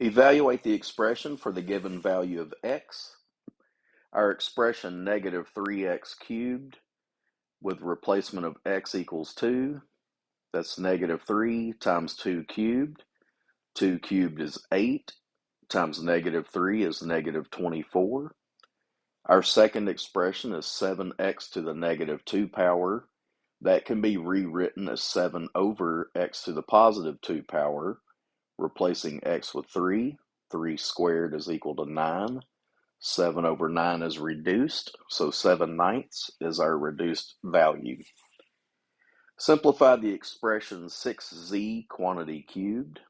Evaluate the expression for the given value of x. Our expression negative 3x cubed with replacement of x equals 2. That's negative 3 times 2 cubed. 2 cubed is 8 times negative 3 is negative 24. Our second expression is 7x to the negative 2 power. That can be rewritten as 7 over x to the positive 2 power, replacing x with 3. 3 squared is equal to 9. 7 over 9 is reduced, so 7/9 is our reduced value. Simplify the expression 6z quantity cubed.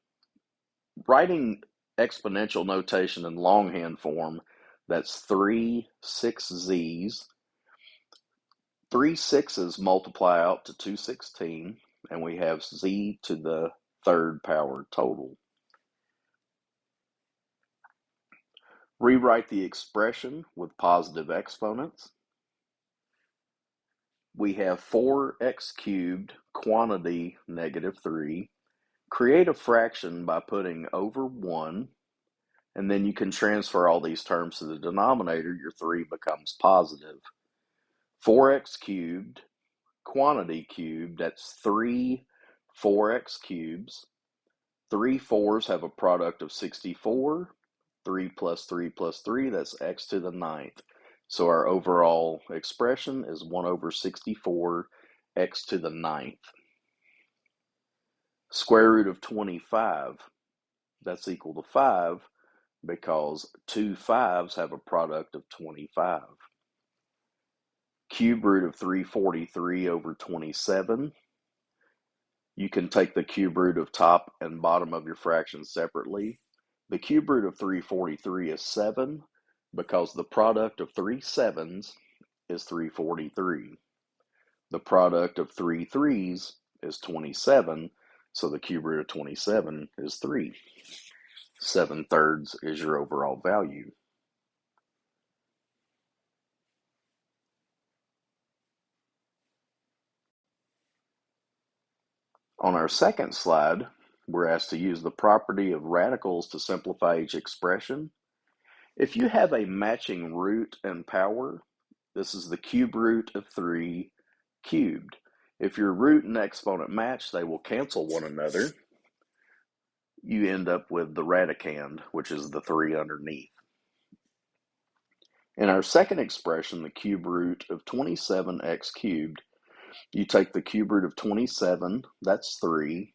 Writing exponential notation in longhand form, that's 3 6z's. 3 6's multiply out to 216, and we have z to the third power total. Rewrite the expression with positive exponents. We have 4x cubed quantity negative 3. Create a fraction by putting over 1, and then you can transfer all these terms to the denominator. Your 3 becomes positive. 4x cubed quantity cubed, that's 3 4x cubes. 3 4s have a product of 64. 3 plus 3 plus 3, that's x to the 9th. So our overall expression is 1 over 64 x to the 9th. Square root of 25, that's equal to 5 because 2 5s have a product of 25. Cube root of 343 over 27. You can take the cube root of top and bottom of your fraction separately. The cube root of 343 is 7 because the product of 3 7s is 343. The product of 3 3s is 27, so the cube root of 27 is 3. 7/3 is your overall value. On our second slide, we're asked to use the property of radicals to simplify each expression. If you have a matching root and power, this is the cube root of 3 cubed. If your root and exponent match, they will cancel one another. You end up with the radicand, which is the 3 underneath. In our second expression, the cube root of 27x cubed, you take the cube root of 27, that's 3,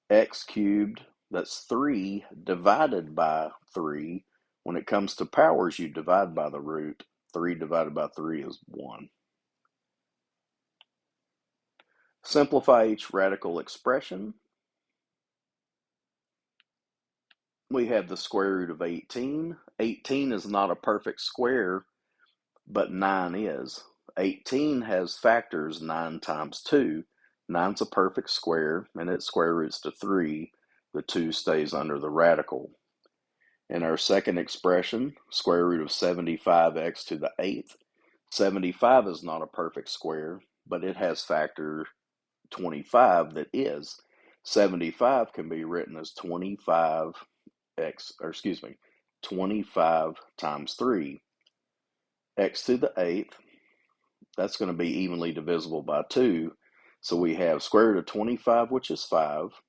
x cubed, that's 3 divided by 3. When it comes to powers, you divide by the root. 3 divided by 3 is 1. Simplify each radical expression. We have the square root of 18. 18 is not a perfect square, but 9 is. 18 has factors 9 times 2. 9's a perfect square, and it square roots to 3. The 2 stays under the radical. In our second expression, square root of 75x to the 8th. 75 is not a perfect square, but it has factor 25 that is. 75 can be written as 25 times 3. X to the 8th, that's going to be evenly divisible by 2. So we have square root of 25, which is 5.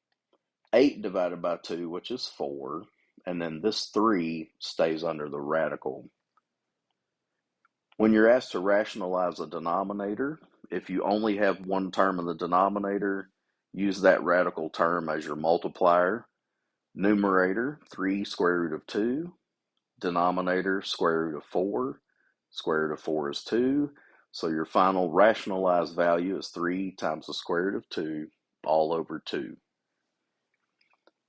8 divided by 2, which is 4. And then this 3 stays under the radical. When you're asked to rationalize a denominator, if you only have one term in the denominator, use that radical term as your multiplier. Numerator, 3 square root of 2. Denominator, square root of 4. Square root of 4 is 2. So your final rationalized value is 3 times the square root of 2 all over 2.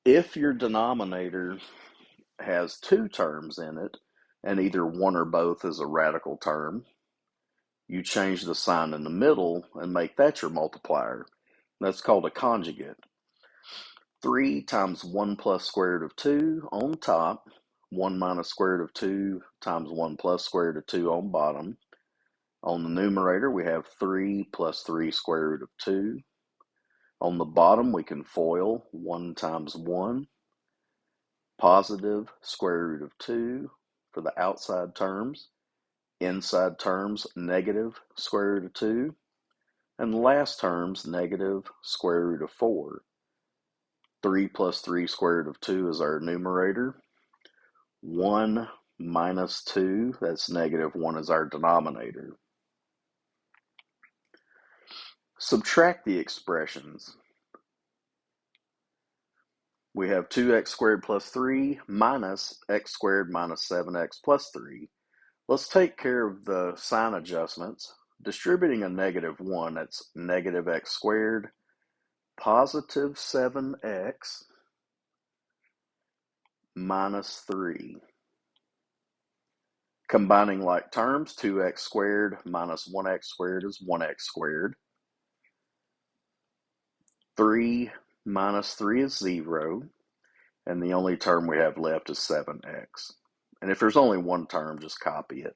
If your denominator has 2 terms in it, and either one or both is a radical term, you change the sign in the middle and make that your multiplier. That's called a conjugate. 3 times 1 plus square root of 2 on top, 1 minus square root of 2 times 1 plus square root of 2 on bottom. On the numerator, we have 3 plus 3 square root of 2. On the bottom, we can FOIL 1 times 1. positive square root of 2 for the outside terms, inside terms negative square root of 2, and the last terms negative square root of 4. 3 plus 3 square root of 2 is our numerator. 1 minus 2, that's negative 1, is our denominator. Subtract the expressions. We have 2x squared plus 3 minus x squared minus 7x plus 3. Let's take care of the sign adjustments. Distributing a negative 1, that's negative x squared, positive 7x minus 3. Combining like terms, 2x squared minus 1x squared is 1x squared. 3 minus 3 is 0, and the only term we have left is 7x. And if there's only one term, just copy it.